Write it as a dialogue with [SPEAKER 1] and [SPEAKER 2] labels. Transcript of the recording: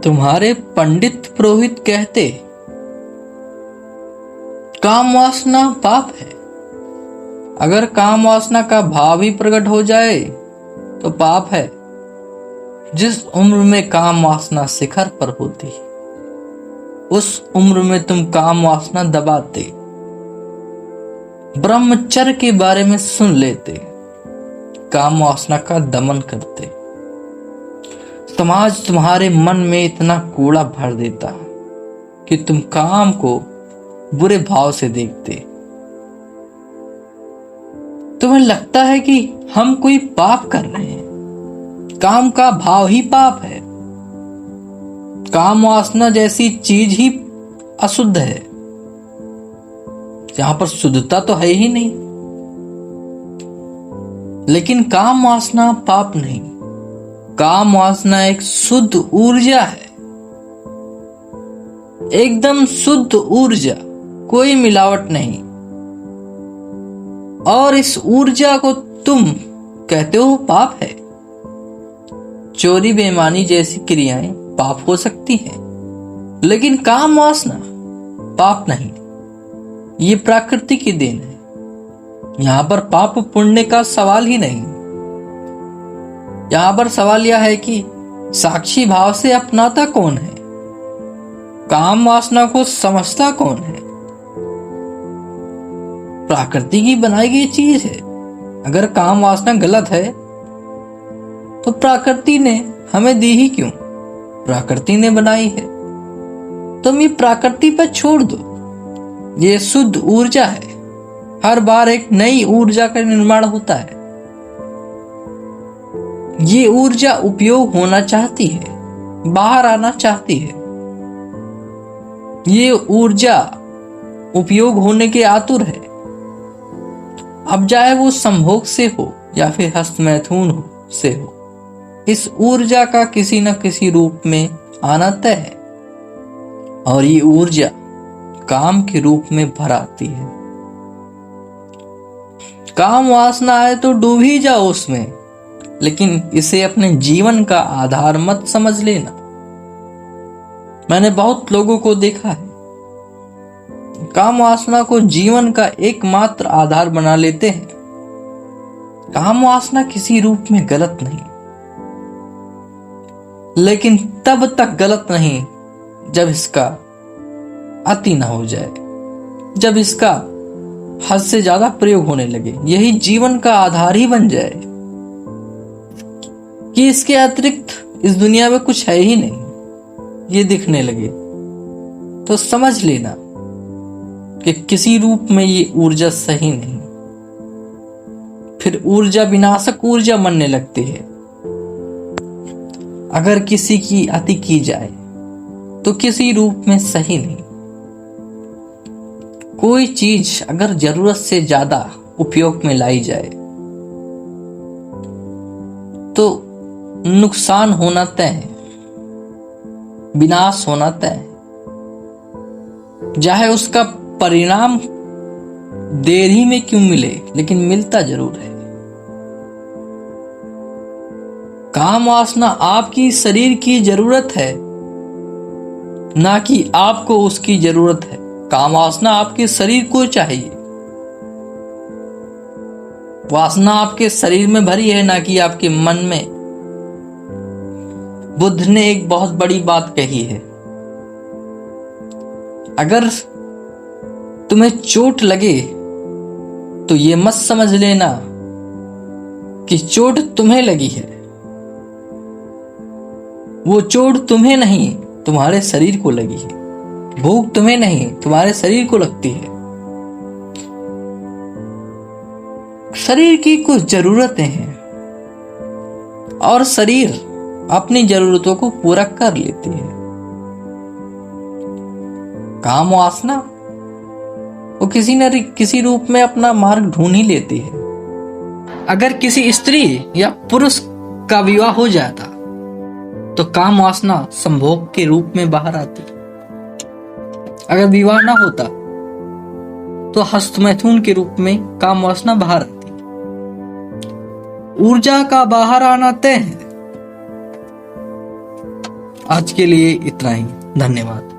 [SPEAKER 1] तुम्हारे पंडित पुरोहित कहते काम वासना पाप है। अगर काम वासना का भाव ही प्रकट हो जाए तो पाप है। जिस उम्र में काम वासना शिखर पर होती उस उम्र में तुम काम वासना दबाते, ब्रह्मचर्य के बारे में सुन लेते, काम वासना का दमन करते। समाज तुम्हारे मन में इतना कूड़ा भर देता कि तुम काम को बुरे भाव से देखते। तुम्हें लगता है कि हम कोई पाप कर रहे हैं। काम का भाव ही पाप है। काम वासना जैसी चीज ही अशुद्ध है। यहां पर शुद्धता तो है ही नहीं। लेकिन काम वासना पाप नहीं। काम वासना एक शुद्ध ऊर्जा है, एकदम शुद्ध ऊर्जा, कोई मिलावट नहीं। और इस ऊर्जा को तुम कहते हो पाप है। चोरी बेईमानी जैसी क्रियाएं पाप हो सकती हैं, लेकिन काम वासना पाप नहीं। ये प्रकृति की देन है। यहां पर पाप पुण्य का सवाल ही नहीं। यहां पर सवाल यह है कि साक्षी भाव से अपनाता कौन है, काम वासना को समझता कौन है। प्रकृति की बनाई गई चीज है। अगर काम वासना गलत है तो प्रकृति ने हमें दी ही क्यों? प्रकृति ने बनाई है। तुम ये प्रकृति पर छोड़ दो। ये शुद्ध ऊर्जा है। हर बार एक नई ऊर्जा का निर्माण होता है। ये ऊर्जा उपयोग होना चाहती है, बाहर आना चाहती है। ये ऊर्जा उपयोग होने के आतुर है। अब चाहे वो संभोग से हो या फिर हस्तमैथुन से हो, इस ऊर्जा का किसी न किसी रूप में आना तय है। और ये ऊर्जा काम के रूप में भर आती है। काम वासना आए तो डूब ही जाओ उसमें, लेकिन इसे अपने जीवन का आधार मत समझ लेना। मैंने बहुत लोगों को देखा है, काम वासना को जीवन का एकमात्र आधार बना लेते हैं। काम वासना किसी रूप में गलत नहीं, लेकिन तब तक गलत नहीं जब इसका अति न हो जाए, जब इसका हद से ज्यादा प्रयोग होने लगे। यही जीवन का आधार ही बन जाए कि इसके अतिरिक्त इस दुनिया में कुछ है ही नहीं, ये दिखने लगे। तो समझ लेना कि किसी रूप में ये ऊर्जा सही नहीं। फिर ऊर्जा विनाशक ऊर्जा बनने लगती है। अगर किसी की अति की जाए तो किसी रूप में सही नहीं। कोई चीज अगर जरूरत से ज्यादा उपयोग में लाई जाए तो नुकसान होना तय है, विनाश होना तय है। चाहे उसका परिणाम देर ही में क्यों मिले, लेकिन मिलता जरूर है। काम वासना आपकी शरीर की जरूरत है, ना कि आपको उसकी जरूरत है। काम वासना आपके शरीर को चाहिए। वासना आपके शरीर में भरी है, ना कि आपके मन में। बुद्ध ने एक बहुत बड़ी बात कही है, अगर तुम्हें चोट लगे तो ये मत समझ लेना कि चोट तुम्हें लगी है। वो चोट तुम्हें नहीं, तुम्हारे शरीर को लगी है। भूख तुम्हें नहीं, तुम्हारे शरीर को लगती है। शरीर की कुछ जरूरतें हैं और शरीर अपनी जरूरतों को पूरा कर लेती है। काम वासना वो किसी न किसी रूप में अपना मार्ग ढूंढ ही लेती है। अगर किसी स्त्री या पुरुष का विवाह हो जाता तो काम वासना संभोग के रूप में बाहर आती। अगर विवाह ना होता तो हस्तमैथुन के रूप में काम वासना बाहर आती। ऊर्जा का बाहर आना तय है आज के लिए इतना ही। धन्यवाद।